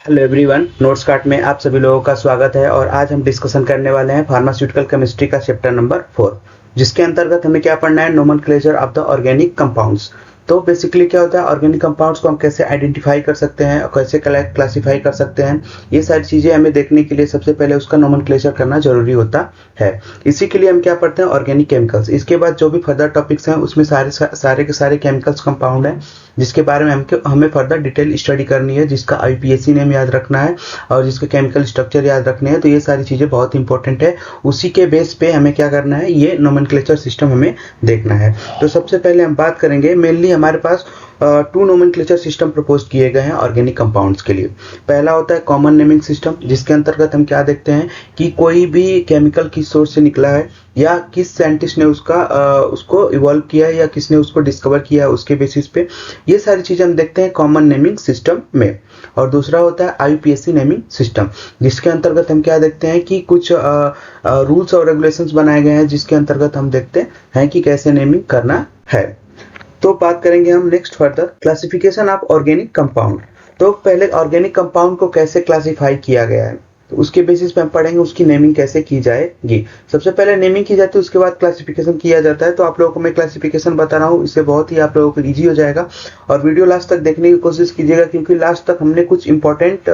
Hello everyone, notes card में आप सभी लोगों का स्वागत है। और आज हम डिस्कशन करने वाले हैं फार्मास्यूटिकल केमिस्ट्री का चैप्टर नंबर 4, जिसके अंतर्गत हमें क्या पढ़ना है, nomenclature of the organic compounds. तो बेसिकली क्या होता है, ऑर्गेनिक कंपाउंड्स को हम कैसे आइडेंटिफाई कर सकते हैं और कैसे क्लासिफाई कर सकते हैं, ये सारी चीज़ें हमें देखने के लिए सबसे पहले उसका नोमेनक्लेचर करना जरूरी होता है। इसी के लिए हम क्या पढ़ते हैं, ऑर्गेनिक केमिकल्स। इसके बाद जो भी फर्दर टॉपिक्स हैं उसमें सारे के सारे केमिकल्स कंपाउंड हैं, जिसके बारे में हमें फर्दर डिटेल स्टडी करनी है, जिसका आईपीएससी नेम याद रखना है और जिसके केमिकल स्ट्रक्चर याद रखने हैं। तो ये सारी चीज़ें बहुत इंपॉर्टेंट है। उसी के बेस पे हमें क्या करना है, ये नोमेनक्लेचर सिस्टम हमें देखना है। तो सबसे पहले हम बात करेंगे, मेनली हमारे पास 2 नोमेनक्लेचर सिस्टम प्रपोज किए गए हैं ऑर्गेनिक कंपाउंड्स के लिए। पहला होता है कॉमन नेमिंग सिस्टम, जिसके अंतर्गत हम क्या देखते हैं कि कोई भी केमिकल किस सोर्स से निकला है या किस साइंटिस्ट ने उसको इवॉल्व किया है या किसने उसको डिस्कवर किया है, उसके बेसिस पे ये सारी चीज़ें हम देखते हैं कॉमन नेमिंग सिस्टम में। और दूसरा होता है आईयूपीएसी नेमिंग सिस्टम, जिसके अंतर्गत हम क्या देखते हैं कि कुछ रूल्स और रेगुलेशंस बनाए गए हैं, जिसके अंतर्गत हम देखते हैं कि कैसे नेमिंग करना है। तो बात करेंगे हम next further classification of organic compound. तो पहले ऑर्गेनिक कंपाउंड को कैसे क्लासिफाई किया गया है, तो उसके बेसिस पे हम पढ़ेंगे उसकी नेमिंग कैसे की जाएगी। सबसे पहले नेमिंग की जाती है, उसके बाद क्लासिफिकेशन किया जाता है। तो आप लोगों को मैं क्लासिफिकेशन बता रहा हूँ, इससे बहुत ही आप लोगों को इजी हो जाएगा। और वीडियो लास्ट तक देखने की कोशिश कीजिएगा, क्योंकि लास्ट तक हमने कुछ इंपॉर्टेंट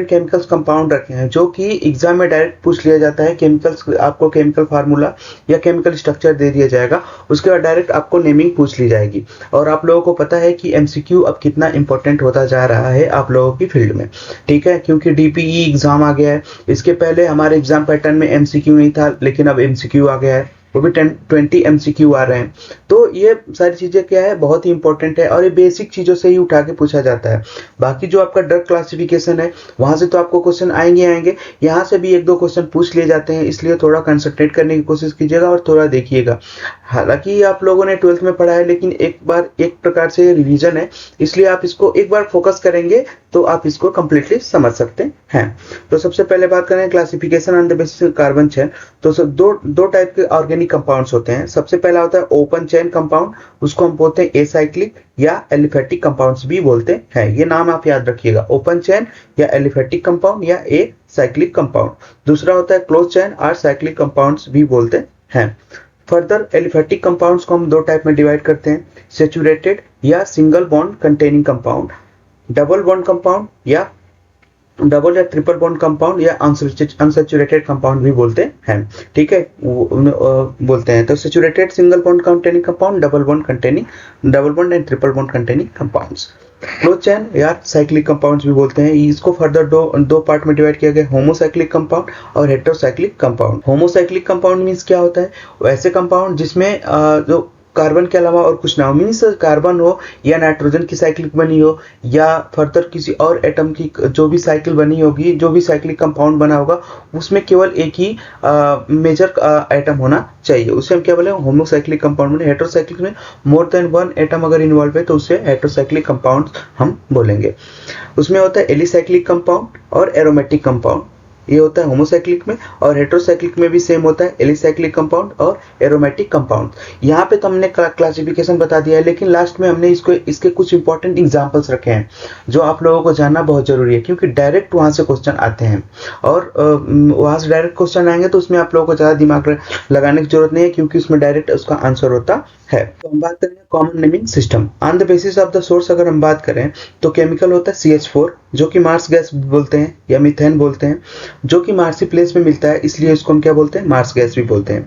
केमिकल्स कंपाउंड रखे हैं जो कि एग्जाम में डायरेक्ट पूछ लिया जाता है। केमिकल्स, आपको केमिकल फार्मूला या केमिकल स्ट्रक्चर दे दिया जाएगा, उसके बाद डायरेक्ट आपको नेमिंग पूछ ली जाएगी। और आप लोगों को पता है कि एमसीक्यू अब कितना इंपॉर्टेंट होता जा रहा है आप लोगों की फील्ड में, ठीक है, क्योंकि डीपीई एग्जाम आ गया है। इसके पहले हमारे एग्जाम पैटर्न में एमसीक्यू नहीं था, लेकिन अब एमसीक्यू आ गया है, वो भी 20 एमसीक्यू आ रहे हैं। तो ये सारी चीजें क्या है, बहुत ही इंपॉर्टेंट है और ये बेसिक चीजों से ही उठा के पूछा जाता है। बाकी जो आपका ड्रग क्लासिफिकेशन है, वहां से तो आपको क्वेश्चन आएंगे, यहाँ से भी 1-2 क्वेश्चन पूछ लिए जाते हैं, इसलिए थोड़ा कंसंट्रेट करने की कोशिश कीजिएगा और थोड़ा देखिएगा। हालांकि आप लोगों ने 12th में पढ़ा है, लेकिन एक बार एक प्रकार से रिवीजन है, इसलिए आप इसको एक बार फोकस करेंगे तो आप इसको कंप्लीटली समझ सकते हैं। तो सबसे पहले बात करें classification on the basis of carbon chain. तो दो टाइप के ऑर्गेनिक कंपाउंड्स होते हैं। सबसे पहला होता है ओपन चेन कंपाउंड, उसको हम बोलते हैं एसाइक्लिक या एलिफेटिक कंपाउंड्स भी बोलते हैं। ये नाम आप याद रखिएगा, ओपन चेन या एलिफेटिक कंपाउंड या ए साइक्लिक कंपाउंड। दूसरा होता है क्लोज चेन और साइक्लिक कंपाउंड्स भी बोलते हैं। फर्दर एलिफेटिक कंपाउंड्स को हम 2 टाइप में डिवाइड करते हैं, सेचुरेटेड या single bond containing compound, double bond compound या डबल या ट्रिपल बॉन्ड कंपाउंड या अनसेचुरेटेड कंपाउंड भी बोलते हैं, ठीक है, बोलते हैं। तो saturated single bond containing compound, double bond and triple bond containing compounds. Close chain या साइक्लिक कंपाउंड्स भी बोलते हैं। इसको फर्दर दो पार्ट में डिवाइड किया गया, होमोसाइक्लिक कंपाउंड और heterocyclic compound. Homocyclic compound means क्या होता है, वैसे कंपाउंड जिसमें जो कार्बन के अलावा और कुछ ना हो, मीन्स कार्बन हो या नाइट्रोजन की साइकिल बनी हो या फर्दर किसी और एटम की जो भी साइकिल बनी होगी, जो भी साइक्लिक कंपाउंड बना होगा, उसमें केवल एक ही मेजर एटम होना चाहिए, उसे हम क्या बोले, होमोसाइक्लिक कंपाउंड में। हेटेरोसाइक्लिक में मोर देन 1 एटम अगर इन्वॉल्व है तो उसे हेटेरोसाइक्लिक कंपाउंड हम बोलेंगे। उसमें होता है एलिसाइक्लिक कंपाउंड और एरोमेटिक कंपाउंड, ये होता है होमोसाइक्लिक में। और हेटेरोसाइक्लिक में भी सेम होता है, एलिसाइक्लिक कंपाउंड और एरोमेटिक कंपाउंड। यहाँ पे तो हमने क्लासिफिकेशन बता दिया है, लेकिन लास्ट में हमने इसके कुछ इंपॉर्टेंट एग्जांपल्स रखे हैं जो आप लोगों को जानना बहुत जरूरी है, क्योंकि डायरेक्ट वहां से क्वेश्चन आते हैं और वहां से डायरेक्ट क्वेश्चन आएंगे तो उसमें आप लोगों को ज्यादा दिमाग लगाने की जरूरत नहीं है, क्योंकि उसमें डायरेक्ट उसका आंसर होता है। तो हम बात करेंगे common naming system on the basis of the source. अगर हम बात करें तो केमिकल होता है CH4, जो कि मार्स गैस बोलते हैं या मीथेन बोलते हैं, जो कि मार्सी प्लेस में मिलता है, इसलिए इसको हम क्या बोलते हैं, मार्स गैस भी बोलते हैं।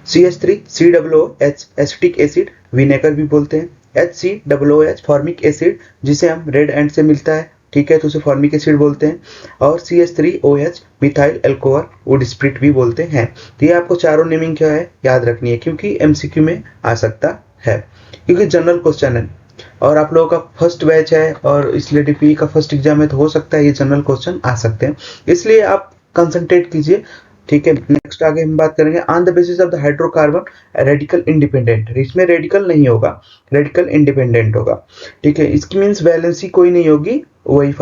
CH3 COOH acetic acid, vinegar भी बोलते हैं। HCOOH फॉर्मिक एसिड, जिसे हम रेड एंड से मिलता है, ठीक है, तो उसे फॉर्मिक एसिड बोलते हैं। और CH3OH methyl alcohol would spirit भी बोलते हैं। तो ये आपको चारों नेमिंग क्या है याद रखनी है, क्योंकि MCQ में आ सकता है, क्योंकि जनरल क्वेश्चन है और आप लोगों का फर्स्ट बैच है और इसलिए डीपीई का फर्स्ट एग्जाम है, तो हो सकता है ये जनरल क्वेश्चन आ सकते हैं, इसलिए आप कंसंट्रेट कीजिए, ठीक है। नेक्स्ट आगे हम बात करेंगे on the basis of the hydrocarbon radical independent. इसमें रेडिकल नहीं होगा, रेडिकल इंडिपेंडेंट होगा, ठीक है। इसकी मीन्स वैलेंसी कोई नहीं होगी, वही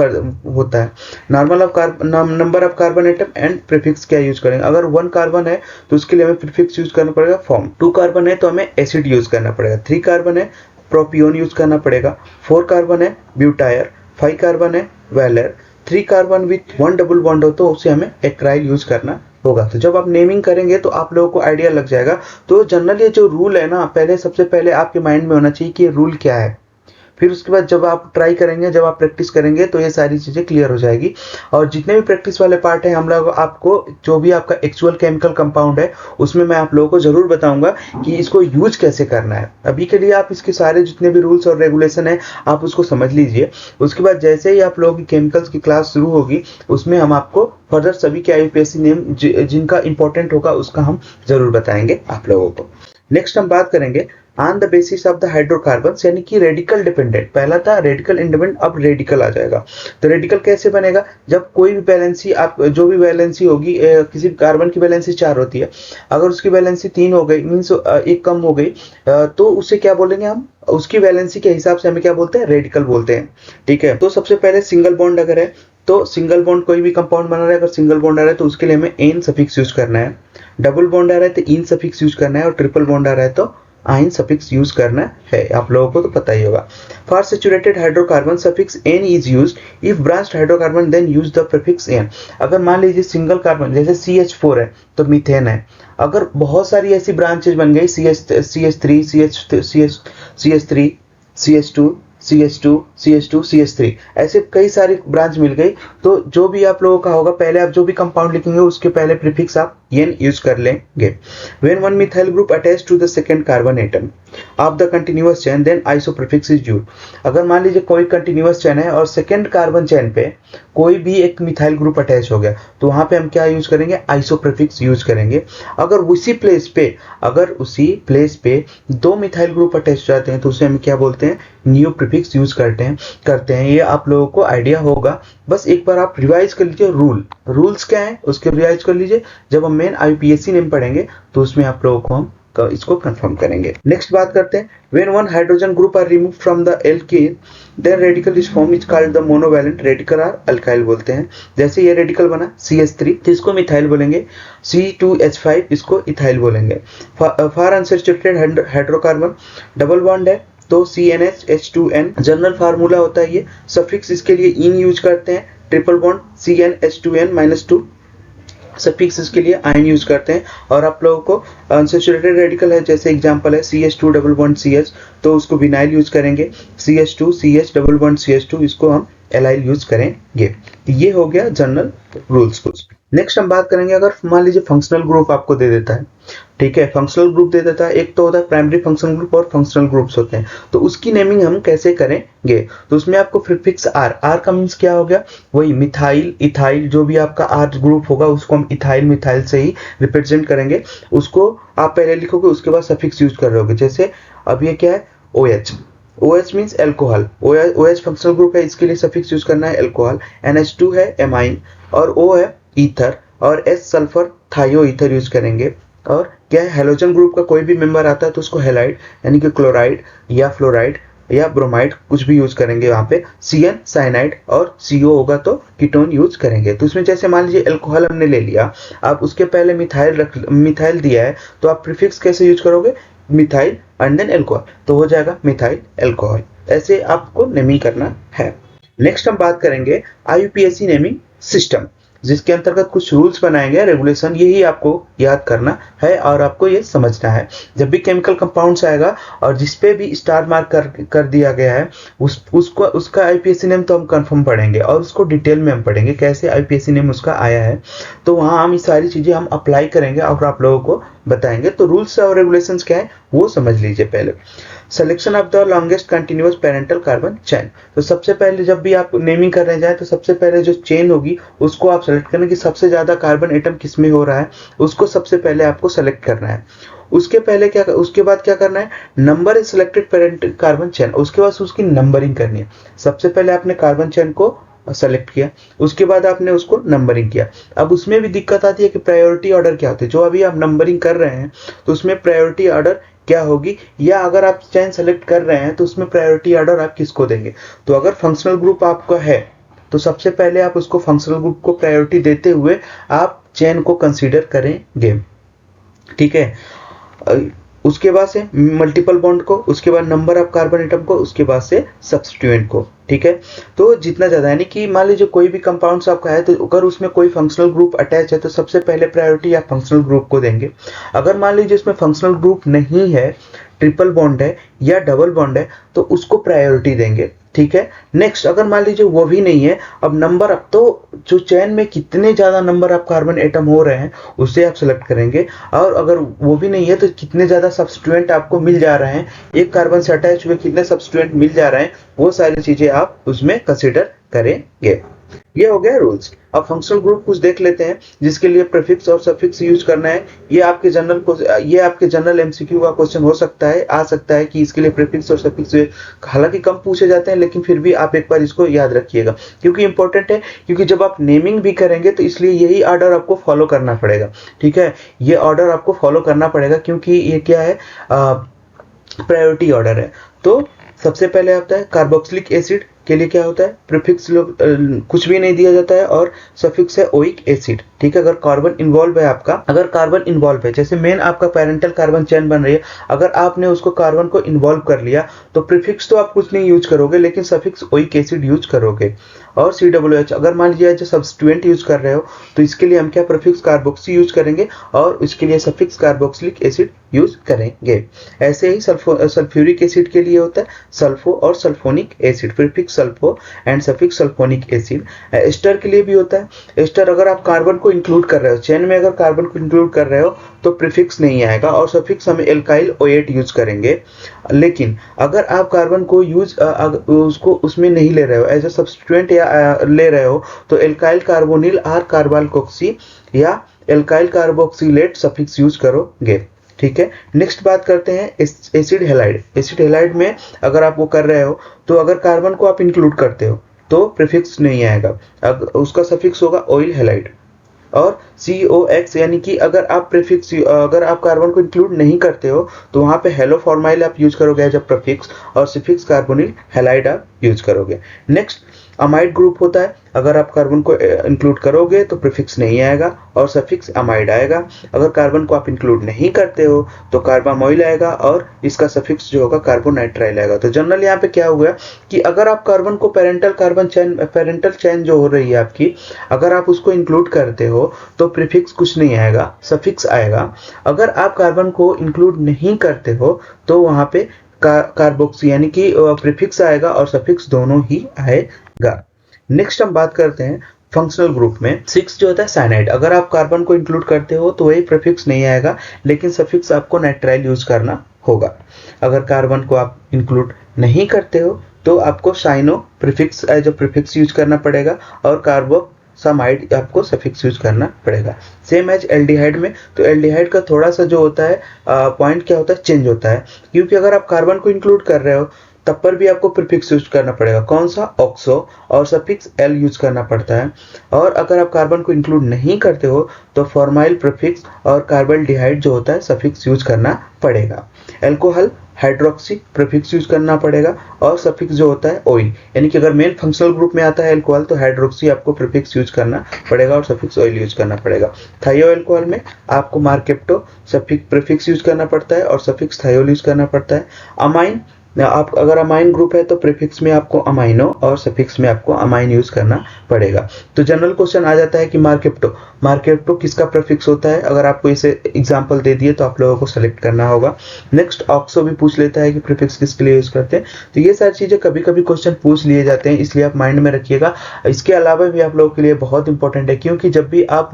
होता है। Normal of number of carbon atom and prefix क्या यूज करेंगे, अगर 1 कार्बन है तो उसके लिए हमें प्रीफिक्स यूज करना पड़ेगा फॉर्म, 2 कार्बन है तो हमें एसिड यूज करना पड़ेगा, 3 कार्बन है प्रोपियोन यूज करना पड़ेगा, 4 कार्बन है ब्यूटायर, 5 कार्बन है valer, 3 carbon with 1 double bond हो तो उसे हमें एक्राइल यूज करना होगा। तो जब आप नेमिंग करेंगे तो आप लोगों को आइडिया लग जाएगा। तो जनरली जो रूल है ना, पहले सबसे पहले आपके माइंड में होना चाहिए कि ये रूल क्या है। फिर उसके बाद जब आप ट्राई करेंगे, जब आप प्रैक्टिस करेंगे तो ये सारी चीज़ें क्लियर हो जाएगी। और जितने भी प्रैक्टिस वाले पार्ट हैं हम लोग आपको, जो भी आपका एक्चुअल केमिकल कंपाउंड है उसमें मैं आप लोगों को ज़रूर बताऊंगा कि इसको यूज कैसे करना है। अभी के लिए आप इसके सारे जितने भी रूल्स और रेगुलेशन है आप उसको समझ लीजिए। उसके बाद जैसे ही आप लोगों की केमिकल्स की क्लास शुरू होगी उसमें हम आपको फर्दर सभी के IUPAC नेम जिनका इंपॉर्टेंट होगा उसका हम जरूर बताएंगे आप लोगों को। नेक्स्ट हम बात करेंगे on the basis of the hydrocarbons, यानी कि रेडिकल डिपेंडेंट। पहला था रेडिकल इंडिपेंडेंट, अब रेडिकल आ जाएगा। तो रेडिकल कैसे बनेगा? जब कोई भी वैलेंसी, आप जो भी वैलेंसी होगी, किसी कार्बन की वैलेंसी 4 होती है, अगर उसकी वैलेंसी 3 हो गई, मीन्स एक कम हो गई, तो उसे क्या बोलेंगे हम? उसकी वैलेंसी के हिसाब से हमें क्या बोलते हैं? रेडिकल बोलते हैं। ठीक है, तो सबसे पहले सिंगल बॉन्ड अगर है तो सिंगल बॉन्ड कोई भी कंपाउंड बना रहा है, अगर सिंगल बॉन्ड आ रहा है तो उसके लिए हमें एन सफिक्स यूज करना है। डबल बॉन्ड आ रहा है तो इन सफिक्स यूज करना है, और ट्रिपल बॉन्ड आ रहा है तो आइन सफिक्स यूज करना है। आप लोगों को तो पता ही होगा। For saturated hydrocarbon suffix ane is used. If branched hydrocarbon then use the prefix N. अगर मान लीजिए सिंगल कार्बन जैसे CH4 है तो मीथेन है, अगर बहुत सारी ऐसी ब्रांचेज बन गई CH3 CH3 CH2 CH2 CH2 CH3, ऐसे कई सारी ब्रांच मिल गई, तो जो भी आप लोगों का होगा, पहले आप जो भी कंपाउंड लिखेंगे उसके पहले प्रीफिक्स आप एन यूज कर लेंगे। When one methyl group attach to the second carbon atom of the continuous chain then iso prefix is used. अगर मान लीजिए कोई कंटिन्यूअस चेन है और सेकंड कार्बन चेन पे कोई भी एक मिथाइल ग्रुप अटैच हो गया तो वहां पे हम क्या यूज करेंगे? आइसो प्रीफिक्स यूज करेंगे। अगर उसी प्लेस पे 2 मिथाइल ग्रुप अटैच हो जाते हैं तो उसे हम क्या बोलते हैं? न्यू प्रीफिक्स यूज करते हैं। ये आप लोगों को आइडिया होगा, बस एक बार आप रिवाइज कर लीजिए। रूल्स क्या है उसके रिवाइज कर लीजिए। जब हम मेन IUPAC नेम पढ़ेंगे तो उसमें आप लोगों को हम इसको कंफर्म करेंगे। नेक्स्ट बात करते हैं, when one hydrogen group are remove from the alkane then radical is form is called the monovalent radical are alkyl बोलते हैं। जैसे ये रेडिकल बना CH3 तो इसको मिथाइल बोलेंगे, C2H5 इसको इथाइल बोलेंगे। For unsaturated hydrocarbon double bond है तो CnH2n जनरल फार्मूला होता है ये। सफिक्स इसके लिए इन यूज करते हैं। ट्रिपल बॉन्ड CnH2n-2 सफिक्स इसके लिए आयन यूज करते हैं। और आप लोगों को अनसैचुरेटेड रेडिकल है, जैसे एग्जांपल है CH2 डबल बॉन्ड CH, तो उसको विनाइल यूज करेंगे। CH2 CH double bond CH2 इसको हम एलाइल यूज करेंगे। ये हो गया जनरल रूल्स कुछ। नेक्स्ट हम बात करेंगे, अगर मान लीजिए फंक्शनल ग्रुप आपको दे देता है, ठीक है, फंक्शनल ग्रुप दे देता है, एक तो होता है प्राइमरी फंक्शनल ग्रुप और फंक्शनल ग्रुप्स होते हैं, तो उसकी नेमिंग हम कैसे करेंगे? तो उसमें आपको प्रीफिक्स आर का मीन्स क्या हो गया? वही मिथाइल इथाइल, जो भी आपका आर ग्रुप होगा उसको हम इथाइल मिथाइल से ही रिप्रेजेंट करेंगे। उसको आप पहले लिखोगे, उसके बाद सफिक्स यूज कर रहे होगे। जैसे अब ये क्या है? OH means alcohol. OH functional group है, इसके लिए सफिक्स यूज करना है एल्कोहल। NH2 है एमाइन, और O है ईथर, और S सल्फर थायो ईथर यूज करेंगे। और क्या है? हेलोजन ग्रुप का कोई भी मेंबर आता है तो उसको हेलाइड यानी कि क्लोराइड या फ्लोराइड या ब्रोमाइड कुछ भी यूज करेंगे वहां पे। CN साइनाइड, और CO होगा तो कीटोन यूज करेंगे। तो इसमें जैसे मान लीजिए एल्कोहल हमने ले लिया, आप उसके पहले मिथाइल दिया है तो आप प्रीफिक्स कैसे यूज करोगे? मिथाइल एंड देन एल्कोहल, तो हो जाएगा मिथाइल एल्कोहल। ऐसे आपको नेमिंग करना है। नेक्स्ट हम बात करेंगे IUPAC नेमिंग सिस्टम, जिसके अंतर्गत कुछ रूल्स बनाए गए, रेगुलेशन, यही आपको याद करना है और आपको ये समझना है। जब भी केमिकल कंपाउंड्स आएगा और जिसपे भी स्टार मार्क कर दिया गया है उसका IUPAC नेम तो हम कंफर्म पढ़ेंगे, और उसको डिटेल में हम पढ़ेंगे कैसे IUPAC नेम उसका आया है। तो वहाँ हम ये सारी चीजें हम अप्लाई करेंगे और आप लोगों को बताएंगे। तो रूल्स और रेगुलेशंस क्या है वो समझ लीजिए पहले। Selection of the longest continuous parental carbon chain. तो सबसे पहले जब भी आप नेमिंग करने जाए तो सबसे पहले जो चेन होगी उसको आप सेलेक्ट करना कि सबसे ज्यादा कार्बन एटम किस में हो रहा है, उसको सबसे पहले आपको सेलेक्ट करना है। उसके बाद क्या करना है? Number is selected parental carbon chain, उसके बाद उसकी नंबरिंग करनी है। सबसे पहले आपने कार्बन चेन को सेलेक्ट किया, उसके बाद आपने उसको नंबरिंग किया। अब उसमें भी दिक्कत आती है कि प्रायोरिटी ऑर्डर क्या होती है। जो अभी आप नंबरिंग कर रहे हैं तो उसमें प्रायोरिटी ऑर्डर क्या होगी, या अगर आप चेन सेलेक्ट कर रहे हैं तो उसमें प्रायोरिटी ऑर्डर आप किसको देंगे? तो अगर फंक्शनल ग्रुप आपका है तो सबसे पहले आप उसको फंक्शनल ग्रुप को प्रायोरिटी देते हुए आप चेन को कंसीडर करेंगे, ठीक है। उसके बाद से मल्टीपल बॉन्ड को, उसके बाद नंबर ऑफ कार्बन एटम को, उसके बाद से सब्स्टिट्यूएंट को। ठीक है, तो जितना ज़्यादा, यानी कि मान लीजिए कोई भी कंपाउंड्स आपका है तो अगर उसमें कोई फंक्शनल ग्रुप अटैच है तो सबसे पहले प्रायोरिटी आप फंक्शनल ग्रुप को देंगे। अगर मान लीजिए इसमें फंक्शनल ग्रुप नहीं है, ट्रिपल बॉन्ड है या डबल बॉन्ड है, तो उसको प्रायोरिटी देंगे। ठीक है, नेक्स्ट अगर मान लीजिए वो भी नहीं है, अब नंबर अब तो जो चेन में कितने ज़्यादा नंबर ऑफ कार्बन एटम हो रहे हैं उससे आप सेलेक्ट करेंगे, और अगर वो भी नहीं है तो कितने ज़्यादा सब्स्टिट्यूएंट आपको मिल जा रहे हैं, एक कार्बन से अटैच हुए कितने सब्स्टिट्यूएंट मिल जा रहे हैं, वो सारी चीज़ें आप उसमें कंसिडर करेंगे। ये हो गया रूल्स। अब फंक्शनल ग्रुप कुछ देख लेते हैं जिसके लिए प्रीफिक्स और सफिक्स यूज करना है। ये आपके जनरल एमसीक्यू का क्वेश्चन हो सकता है, आ सकता है कि इसके लिए प्रीफिक्स और सफिक्स हालांकि कम पूछे जाते हैं, लेकिन फिर भी आप एक बार इसको याद रखिएगा क्योंकि इंपॉर्टेंट है, क्योंकि जब आप नेमिंग भी करेंगे तो इसलिए यही ऑर्डर आपको फॉलो करना पड़ेगा। ठीक है, ये ऑर्डर आपको फॉलो करना पड़ेगा क्योंकि ये क्या है, प्रायोरिटी ऑर्डर है। तो सबसे पहले आता है कार्बोक्सिलिक एसिड के लिए क्या होता है, प्रीफिक्स कुछ भी नहीं दिया जाता है और सफिक्स है ओइक एसिड। ठीक है, अगर कार्बन इन्वॉल्व है आपका, अगर कार्बन इन्वॉल्व है, जैसे मेन आपका पैरेंटल कार्बन चेन बन रही है, अगर आपने उसको कार्बन को इन्वॉल्व कर लिया तो प्रीफिक्स तो आप कुछ नहीं यूज करोगे, लेकिन सफिक्स ओइक एसिड यूज करोगे। और COOH अगर मान लीजिए जो सब्स्टिट्यूएंट यूज कर रहे हो तो इसके लिए हम क्या प्रीफिक्स कार्बोक्सी यूज करेंगे और इसके लिए सफिक्स कार्बोक्सिलिक एसिड यूज करेंगे। ऐसे ही सल्फ्यूरिक एसिड के लिए होता है सल्फो और sulphonic acid, prefix sulpho and suffix sulphonic acid. Ester के लिए भी होता है एस्टर, अगर आप कार्बन को इंक्लूड कर रहे हो, चेन में अगर कार्बन को इंक्लूड कर रहे हो तो प्रीफिक्स नहीं आएगा और सफिक्स हम एल्काइल OH यूज करेंगे। लेकिन अगर आप कार्बन को उसको उसमें नहीं ले रहे हो, एज ए सब्स्टिट्यूएंट या ले रहे हो, तो एल्काइल कार्बोनिल और कार्बालकोक्सी या एल्काइल कार्बोक्सिलेट सफिक्स यूज करोगे। ठीक है, नेक्स्ट बात करते हैं एसिड हैलाइड। एसिड हैलाइड में अगर आप वो कर रहे हो तो अगर कार्बन को आप इंक्लूड करते हो तो प्रीफिक्स नहीं आएगा, उसका सफिक्स होगा ऑयल हैलाइड। और COX यानी कि अगर आप कार्बन को इंक्लूड नहीं करते हो तो वहां पे हेलो फॉर्माइल आप यूज करोगे एज अ प्रीफिक्स और सफिक्स कार्बोनिल हैलाइड आप यूज करोगे। नेक्स्ट अमाइड ग्रुप होता है, अगर आप कार्बन को इंक्लूड करोगे तो प्रीफिक्स नहीं आएगा और सफिक्स अमाइड आएगा। अगर कार्बन को आप इंक्लूड नहीं करते हो तो कार्बामोइल आएगा और इसका सफिक्स जो होगा कार्बोनाइट्राइल आएगा। तो जनरल यहाँ पे क्या हुआ कि अगर आप कार्बन को पैरेंटल चेन जो हो रही है आपकी, अगर आप उसको इंक्लूड करते हो तो प्रीफिक्स कुछ नहीं आएगा, सफिक्स आएगा। अगर आप कार्बन को इंक्लूड नहीं करते हो तो वहां पे कार्बोक्सी यानी कि प्रीफिक्स आएगा और सफिक्स दोनों ही आएगा। नेक्स्ट हम बात करते हैं फंक्शनल ग्रुप में 6 जो होता है साइनाइड। अगर आप कार्बन को इंक्लूड करते हो तो वही प्रीफिक्स नहीं आएगा, लेकिन सफिक्स आपको नाइट्राइल यूज करना होगा। अगर कार्बन को आप इंक्लूड नहीं करते हो तो आपको cyano prefix as a prefix use करना पड़ेगा और कार्बोसामाइड आपको सफिक्स यूज करना पड़ेगा। सेम एज एल्डिहाइड में, तो एल्डिहाइड का थोड़ा सा जो होता है पॉइंट क्या होता है, चेंज होता है, क्योंकि अगर आप कार्बन को इंक्लूड कर रहे हो तब पर भी आपको प्रीफिक्स यूज करना पड़ेगा, कौन सा, ऑक्सो, और सफिक्स एल यूज करना पड़ता है। और अगर आप कार्बन को इंक्लूड नहीं करते हो तो फॉर्माइल प्रीफिक्स और कार्बल्डिहाइड जो होता है सफिक्स यूज करना पड़ेगा। एल्कोहल हाइड्रोक्सी प्रीफिक्स यूज करना पड़ेगा और सफिक्स जो होता है ऑयल, यानी कि अगर मेन फंक्शनल ग्रुप में आता है एल्कोहल तो हाइड्रोक्सी आपको प्रीफिक्स यूज करना पड़ेगा और सफिक्स ऑयल यूज करना पड़ेगा। थायो एल्कोहल में आपको मार्केप्टो सफिक्स प्रीफिक्स यूज करना पड़ता है और सफिक्स थायोल यूज करना पड़ता है। अमाइन, आप अगर अमाइन ग्रुप है तो प्रीफिक्स में आपको अमाइनो और सफिक्स में आपको अमाइन यूज करना पड़ेगा। तो जनरल क्वेश्चन आ जाता है कि मार्केप्टो किसका प्रीफिक्स होता है, अगर आपको इसे एग्जांपल दे दिए तो आप लोगों को सेलेक्ट करना होगा। नेक्स्ट ऑक्सो भी पूछ लेता है कि प्रीफिक्स किसके लिए यूज करते हैं। तो ये सारी चीजें कभी कभी क्वेश्चन पूछ लिए जाते हैं, इसलिए आप माइंड में रखिएगा। इसके अलावा भी आप लोगों के लिए बहुत इंपॉर्टेंट है, क्योंकि जब भी आप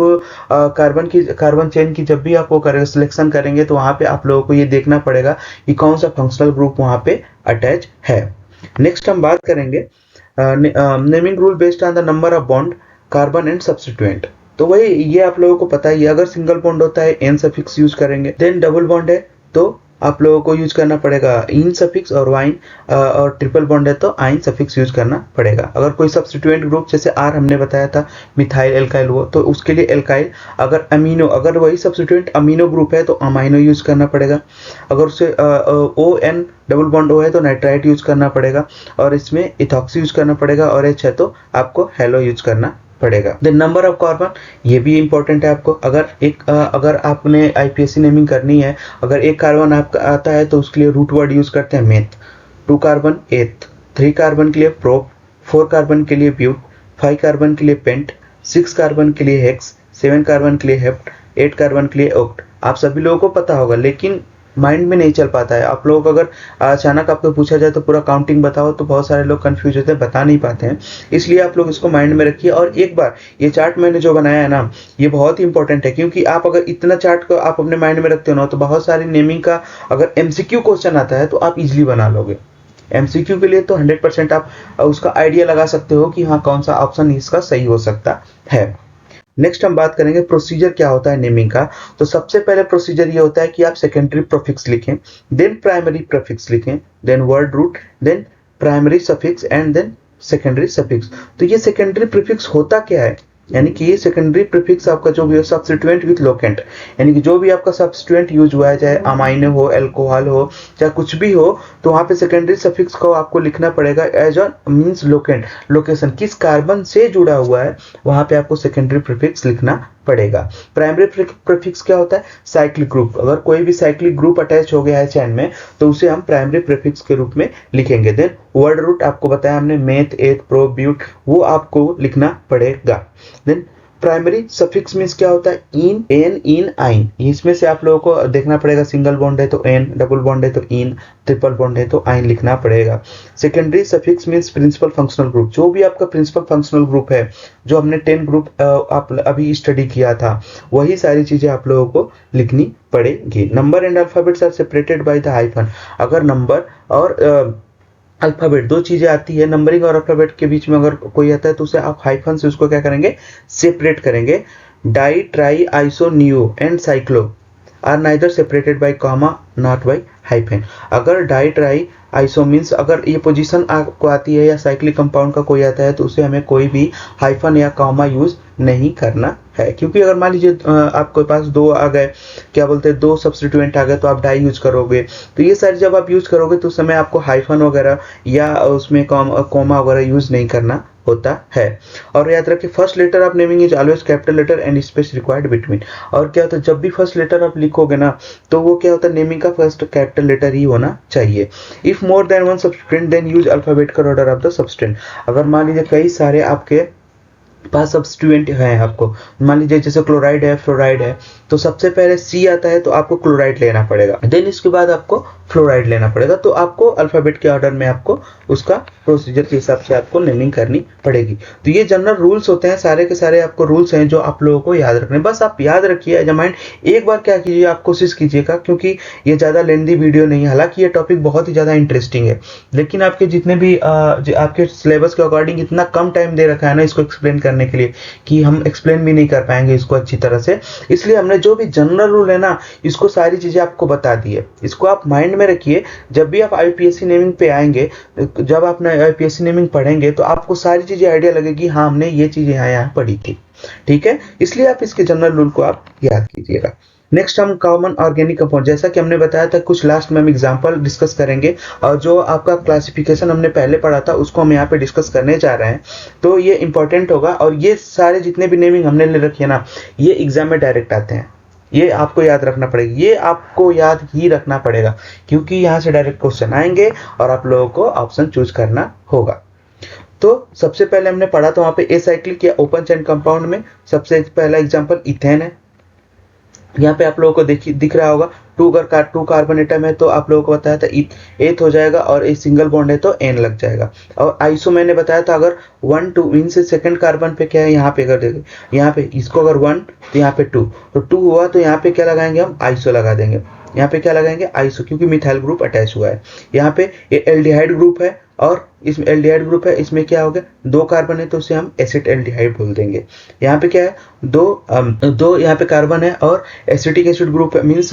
कार्बन चेन की जब भी आप वो करेंगे सिलेक्शन करेंगे तो वहां पे आप लोगों को ये देखना पड़ेगा कि कौन सा फंक्शनल ग्रुप वहां पे अटैच है। नेक्स्ट हम बात करेंगे naming rule based on the number of bond carbon and substituent. तो वही ये आप लोगों को पता ही है, अगर सिंगल बॉन्ड होता है एन सफिक्स यूज करेंगे, देन डबल बॉन्ड है तो आप लोगों को यूज करना पड़ेगा इन सफिक्स और वाइन, और ट्रिपल बॉन्ड है तो आइन सफिक्स यूज करना पड़ेगा। अगर कोई सब्स्टिट्यूएंट ग्रुप जैसे आर हमने बताया था मिथाइल एल्काइल वो, तो उसके लिए एल्काइल। अगर अमीनो, अगर वही सब्स्टिट्यूएंट अमीनो ग्रुप है तो अमाइनो यूज करना पड़ेगा। अगर उससे O N double bond O है तो नाइट्राइट यूज करना पड़ेगा और इसमें इथॉक्सी यूज करना पड़ेगा, और एच है तो आपको हेलो यूज करना पड़ेगा। देन नंबर ऑफ कार्बन, ये भी इंपॉर्टेंट है आपको। अगर आपने आईपीएससी नेमिंग करनी है, अगर एक कार्बन आपका आता है तो उसके लिए रूट वर्ड यूज करते हैं मेथ, 2 कार्बन एथ, 3 कार्बन के लिए प्रोप, 4 कार्बन के लिए ब्यूट, 5 कार्बन के लिए पेंट, 6 कार्बन के लिए हेक्स, 7 कार्बन के लिए हेप्ट, 8 कार्बन के लिए ऑक्ट। आप सभी लोगों को पता होगा, लेकिन माइंड में नहीं चल पाता है। आप लोग अगर अचानक आपको पूछा जाए तो पूरा काउंटिंग बताओ, तो बहुत सारे लोग कंफ्यूज होते हैं, बता नहीं पाते हैं। इसलिए आप लोग इसको माइंड में रखिए। और एक बार ये चार्ट मैंने जो बनाया है ना, ये बहुत ही इंपॉर्टेंट है, क्योंकि आप अगर इतना चार्ट को आप अपने माइंड में रखते हो ना, तो बहुत सारी नेमिंग का अगर एमसीक्यू क्वेश्चन आता है तो आप इजिली बना लोगे। एमसीक्यू के लिए तो 100% आप उसका आइडिया लगा सकते हो कि हाँ कौन सा ऑप्शन इसका सही हो सकता है। नेक्स्ट हम बात करेंगे प्रोसीजर क्या होता है नेमिंग का। तो सबसे पहले प्रोसीजर ये होता है कि आप सेकेंडरी प्रीफिक्स लिखें, देन प्राइमरी प्रीफिक्स लिखें, then word root, then primary suffix and then secondary suffix. तो ये सेकेंडरी प्रीफिक्स होता क्या है, यानी कि ये सेकेंडरी प्रीफिक्स आपका जो भी हो सब्स्टिट्यूएंट विद लोकेंट, यानी कि जो भी आपका सब्स्टिट्यूएंट यूज हुआ है, चाहे अमाइनो हो, अल्कोहल हो, चाहे कुछ भी हो, तो वहां पे सेकेंडरी सफिक्स को आपको लिखना पड़ेगा as a means locant, location किस कार्बन से जुड़ा हुआ है, वहां पे आपको सेकेंडरी प्रीफिक्स लिखना पड़ेगा। प्राइमरी प्रीफिक्स क्या होता है, साइक्लिक ग्रुप। अगर कोई भी साइक्लिक ग्रुप अटैच हो गया है चेन में, तो उसे हम प्राइमरी प्रीफिक्स के रूप में लिखेंगे। देन वर्ड रूट आपको बताया हमने, मेथ, एथ, प्रो, ब्यूट, वो आपको लिखना पड़ेगा। देन प्राइमरी सफिक्स मींस क्या होता है, इन, एन, इन, आइन। इसमें से आप लोगों को देखना पड़ेगा, सिंगल बॉन्ड है तो एन, डबल बॉन्ड है तो इन, ट्रिपल बॉन्ड है तो आइन लिखना पड़ेगा। Secondary suffix means principal functional group, जो भी आपका प्रिंसिपल फंक्शनल ग्रुप है, जो हमने 10 ग्रुप आप अभी स्टडी किया था, वही सारी चीजें आप लोगों को लिखनी पड़ेगी। Number and alphabets are separated by the hyphen. अगर नंबर और अल्फाबेट दो चीजें आती है, नंबरिंग और अल्फाबेट के बीच में अगर कोई आता है तो उसे आप हाइफन से उसको क्या करेंगे, सेपरेट करेंगे। Di, tri, iso, neo and cyclo are neither separated by comma not by hyphen. अगर डाई, ट्राई, आइसो मींस अगर ये पोजीशन आपको आती है या साइक्लिक कंपाउंड का कोई आता है तो उसे हमें कोई भी हाइफन या कॉमा यूज नहीं करना है, क्योंकि अगर मान लीजिए आपके पास दो आ गए, क्या बोलते हैं, दो सब्स्टिट्यूएंट आ गए, तो आप डाई यूज करोगे, तो ये सारी जब आप यूज करोगे तो उस समय आपको हाइफन वगैरह या उसमें कॉमा वगैरह यूज नहीं करना होता है। और याद रखिए, first letter of naming is always capital letter and space required between. और क्या होता है, जब भी फर्स्ट लेटर आप लिखोगे ना, तो वो क्या होता है, नेमिंग का फर्स्ट कैपिटल लेटर ही होना चाहिए। If more than one substituent then use alphabetical order of the substituent. अगर मान लीजिए कई सारे आपके पास सब्स्टिट्यूएंट है, आपको मान लीजिए जैसे क्लोराइड है, फ्लोराइड है, तो सबसे पहले सी आता है तो आपको क्लोराइड लेना पड़ेगा, देन इसके बाद आपको फ्लोराइड लेना पड़ेगा। तो आपको अल्फाबेट के ऑर्डर में आपको उसका प्रोसीजर के हिसाब से आपको नेमिंग करनी पड़ेगी। तो ये जनरल रूल्स होते हैं, सारे के सारे आपको रूल्स हैं जो आप लोगों को याद रखने। बस आप याद रखिए एज अ माइंड। एक बार क्या कीजिए, आप कोशिश कीजिएगा, क्योंकि ये ज़्यादा लेंथी वीडियो नहीं है, हालांकि ये टॉपिक बहुत ही ज़्यादा इंटरेस्टिंग है, लेकिन आपके जितने भी आपके सिलेबस के अकॉर्डिंग इतना कम टाइम दे रखा है ना इसको एक्सप्लेन करने के लिए, कि हम एक्सप्लेन भी नहीं कर पाएंगे इसको अच्छी तरह से। इसलिए हमने जो भी जनरल रूल है ना, इसको सारी चीज़ें आपको बता दी है। इसको आप माइंड में रखिए, जब भी आप आईपीएससी नेमिंग पे आएंगे, जब आप आईपीएससी नेमिंग पढ़ेंगे, तो आपको सारी चीजें आइडिया लगेगी, हाँ हमने ये चीजें यहाँ पढ़ी थी, ठीक है। इसलिए आप इसके जनरल रूल को आप याद कीजिएगा। नेक्स्ट हम कॉमन ऑर्गेनिक कंपाउंड, जैसा कि हमने बताया था, कुछ लास्ट में हम एग्जांपल डिस्कस करेंगे, और जो आपका क्लासिफिकेशन हमने पहले पढ़ा था उसको हम यहाँ पे डिस्कस करने जा रहे हैं। तो ये इंपॉर्टेंट होगा, और ये सारे जितने भी नेमिंग हमने ले रखी है ना, ये एग्जाम में डायरेक्ट आते हैं, ये आपको याद रखना पड़ेगा, ये आपको याद ही रखना पड़ेगा, क्योंकि यहाँ से डायरेक्ट क्वेश्चन आएंगे और आप लोगों को ऑप्शन चूज करना होगा। तो सबसे पहले हमने पढ़ा था वहाँ पे एसाइक्लिक या ओपन चेन कंपाउंड में सबसे पहला एग्जांपल इथेन है। यहाँ पे आप लोगों को दिख रहा होगा, टू कार्बन एटम है तो आप लोगों को बताया था एथ हो जाएगा, और एक सिंगल बॉन्ड है तो एन लग जाएगा। और आइसो मैंने बताया था, अगर 1 2 इन से सेकंड कार्बन पे क्या है, यहाँ पे कर देंगे, यहाँ पे इसको अगर 1 तो यहाँ पे 2, तो 2 हुआ तो यहाँ पे क्या लगाएंगे, हम आइसो लगा देंगे। यहाँ पे क्या लगाएंगे, आइसो, क्योंकि मिथाइल ग्रुप अटैच हुआ है। यहाँ पे एल्डिहाइड ग्रुप है, और इसमें एल्डिहाइड ग्रुप है, इसमें क्या हो गया, 2 कार्बन है तो उसे हम एसिड एल्डिहाइड बोल देंगे। यहाँ पे क्या है, दो यहाँ पे कार्बन है और acetic acid group means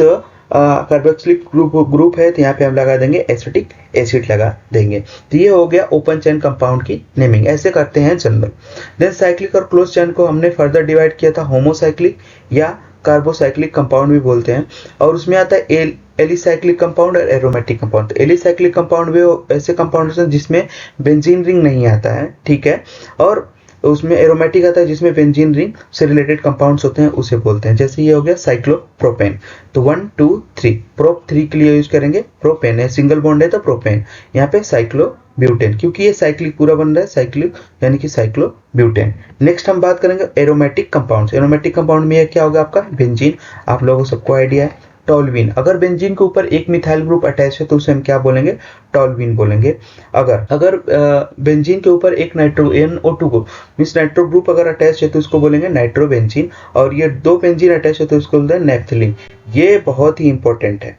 carboxylic group है, तो यहाँ पे हम लगा देंगे एसिटिक एसिड लगा देंगे। तो ये हो गया ओपन चेन कंपाउंड की नेमिंग, ऐसे करते हैं जनरल। देन साइक्लिक और क्लोज चेन को हमने फर्दर डिवाइड किया था, होमोसाइक्लिक या कार्बोसाइक्लिक कंपाउंड भी बोलते हैं, और उसमें आता है एलिसाइक्लिक कंपाउंड और एरोमेटिक कंपाउंड। तो एलिसाइक्लिक कंपाउंड भी ऐसे कंपाउंड हैं जिसमें बेंजीन रिंग नहीं आता है, ठीक है। और उसमें एरोमेटिक आता है जिसमें बेंजीन रिंग से रिलेटेड कंपाउंड्स होते हैं, उसे बोलते हैं। जैसे ये हो गया साइक्लोप्रोपेन, तो 1 2 3 प्रोप 3 के लिए यूज करेंगे प्रोपेन है, सिंगल बॉन्ड है तो प्रोपेन। यहाँ पे साइक्लोब्यूटेन, क्योंकि ये साइक्लिक पूरा बन रहा है, साइक्लिक यानी कि साइक्लोब्यूटेन। नेक्स्ट हम बात करेंगे एरोमेटिक कंपाउंड्स। एरोमेटिक कंपाउंड में क्या होगा आपका बेंजीन, आप लोगों को सबको आइडिया है। टॉल्यूइन, अगर बेंजीन के ऊपर एक मिथाइल ग्रुप अटैच है तो उसे हम क्या बोलेंगे, टॉल्यूइन बोलेंगे। अगर बेंजीन के ऊपर एक nitro NO2 group means nitro group अगर अटैच है तो उसको बोलेंगे नाइट्रोबेंजीन, और ये दो बेंजीन अटैच है तो उसको बोलते हैं नेफ्थलीन। ये बहुत ही इंपॉर्टेंट है,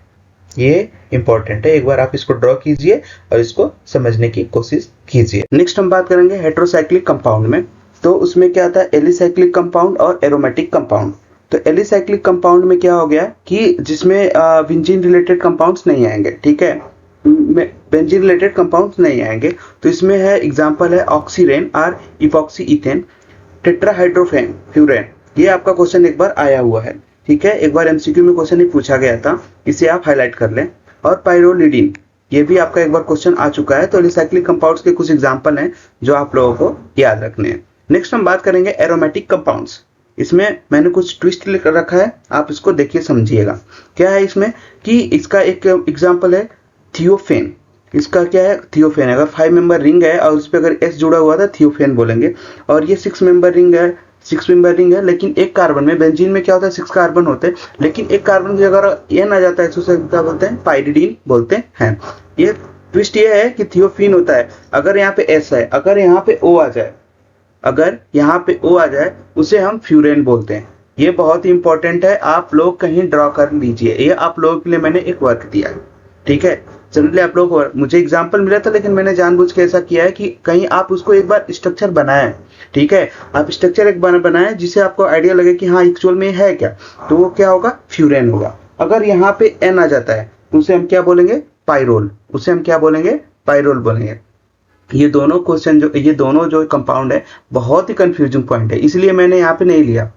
ये इंपॉर्टेंट है, एक बार आप इसको ड्रॉ कीजिए और इसको समझने की कोशिश कीजिए। नेक्स्ट हम बात करेंगे हेटेरोसाइक्लिक कंपाउंड में, तो उसमें क्या आता है एलिसाइक्लिक कंपाउंड और एरोमेटिक कंपाउंड। तो एलिसाइक्लिक कंपाउंड में क्या हो गया कि जिसमें बेंजीन रिलेटेड कंपाउंड्स नहीं आएंगे, ठीक है, बेंजीन रिलेटेड कंपाउंड्स नहीं आएंगे। तो इसमें है एग्जांपल है ऑक्सीरेन और इपॉक्सी इथेन, टेट्राहाइड्रोफेन फ्यूरेन। ये आपका क्वेश्चन एक बार आया हुआ है, ठीक है, एक बार एमसीक्यू में क्वेश्चन ही पूछा गया था, इसे आप हाईलाइट कर लें। और पाइरोलिडीन, ये भी आपका एक बार क्वेश्चन आ चुका है। तो एलिसाइक्लिक कंपाउंड्स के कुछ एग्जांपल हैं जो आप लोगों को याद रखने हैं। नेक्स्ट हम बात करेंगे एरोमेटिक कंपाउंड्स। इसमें मैंने कुछ ट्विस्ट लिख रखा है, आप इसको देखिए समझिएगा। क्या है इसमें कि इसका एक एग्जांपल है थियोफेन। इसका क्या है, थियोफेन। अगर 5 मेंबर रिंग है और उस पर अगर S जुड़ा हुआ था थियोफेन बोलेंगे। और ये 6 मेंबर रिंग है, 6 मेंबर रिंग है, लेकिन एक कार्बन में, बेंजीन में क्या होता है 6 कार्बन होते हैं, लेकिन एक कार्बन की अगर N आ जाता है तो उसे क्या बोलते हैं, पाइरिडीन बोलते हैं। ये ट्विस्ट ये है कि थियोफीन होता है, अगर यहाँ पे S है, अगर यहाँ पे O आ जाए, अगर यहाँ पे O आ जाए उसे हम फ्यूरेन बोलते हैं। ये बहुत ही इंपॉर्टेंट है, आप लोग कहीं ड्रॉ कर लीजिए, ये आप लोगों के लिए मैंने एक वर्क दिया है, ठीक है। जनरली आप लोग, मुझे एग्जांपल मिला था लेकिन मैंने जानबूझ के ऐसा किया है कि कहीं आप उसको एक बार स्ट्रक्चर बनाएं, ठीक है, आप स्ट्रक्चर एक बार बनाएं जिससे आपको आइडिया लगे कि हाँ एक्चुअल में है क्या, तो वो क्या होगा, फ्यूरेन होगा। अगर यहाँ पे N आ जाता है तो उसे हम क्या बोलेंगे, पाइरोल, उसे हम क्या बोलेंगे, पाइरोल बोलेंगे। ये दोनों क्वेश्चन ये दोनों जो कंपाउंड है बहुत ही कंफ्यूजिंग पॉइंट है, इसलिए मैंने यहाँ पे नहीं लिया,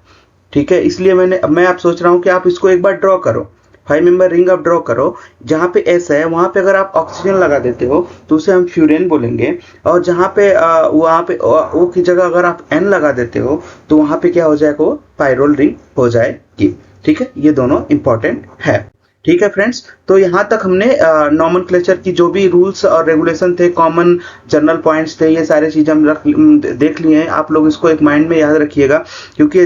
ठीक है। इसलिए मैं आप सोच रहा हूँ कि आप इसको एक बार ड्रॉ करो, 5 मेंबर रिंग आप ड्रॉ करो, जहाँ पे S है वहाँ पे अगर आप ऑक्सीजन लगा देते हो तो उसे हम फ्यूरेन बोलेंगे, और जहाँ पे वहाँ पे O की जगह अगर आप N लगा देते हो तो वहाँ पे क्या हो जाएगा, वो पाइरोल रिंग हो जाएगी, ठीक है। ये दोनों इंपॉर्टेंट है, ठीक है फ्रेंड्स। तो यहाँ तक हमने नॉमेनक्लेचर की जो भी रूल्स और रेगुलेशन थे, कॉमन जनरल पॉइंट्स थे, ये सारे चीज़ हम देख लिए हैं। आप लोग इसको एक माइंड में याद रखिएगा, क्योंकि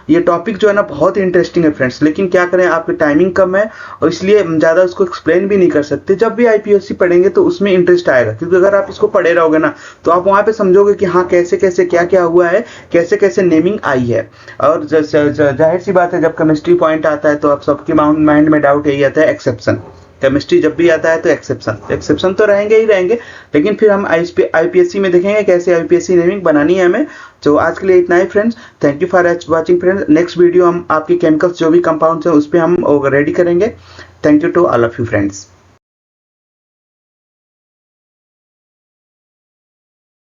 ये टॉपिक जो है ना बहुत ही इंटरेस्टिंग है फ्रेंड्स, लेकिन क्या करें आपकी टाइमिंग कम है और इसलिए ज़्यादा उसको एक्सप्लेन भी नहीं कर सकते। जब भी IPSC पढ़ेंगे तो उसमें इंटरेस्ट आएगा, क्योंकि अगर आप इसको पढ़े रहोगे ना तो आप वहाँ पे समझोगे कि हाँ कैसे कैसे क्या क्या हुआ है, कैसे कैसे नेमिंग आई है। और जाहिर सी बात है जब केमिस्ट्री पॉइंट आता है तो आप सबके माइंड में डाउट यही आता है, एक्सेप्शन। केमिस्ट्री जब भी आता है तो एक्सेप्शन तो रहेंगे ही रहेंगे, लेकिन फिर हम IPSC में देखेंगे कैसे IPSC नेमिंग बनानी है हमें। तो आज के लिए इतना ही friends, thank you for watching friends. Next video हम आपके केमिकल्स जो भी कंपाउंड्स हैं उस पर हम रेडी करेंगे। Thank you to all of you friends.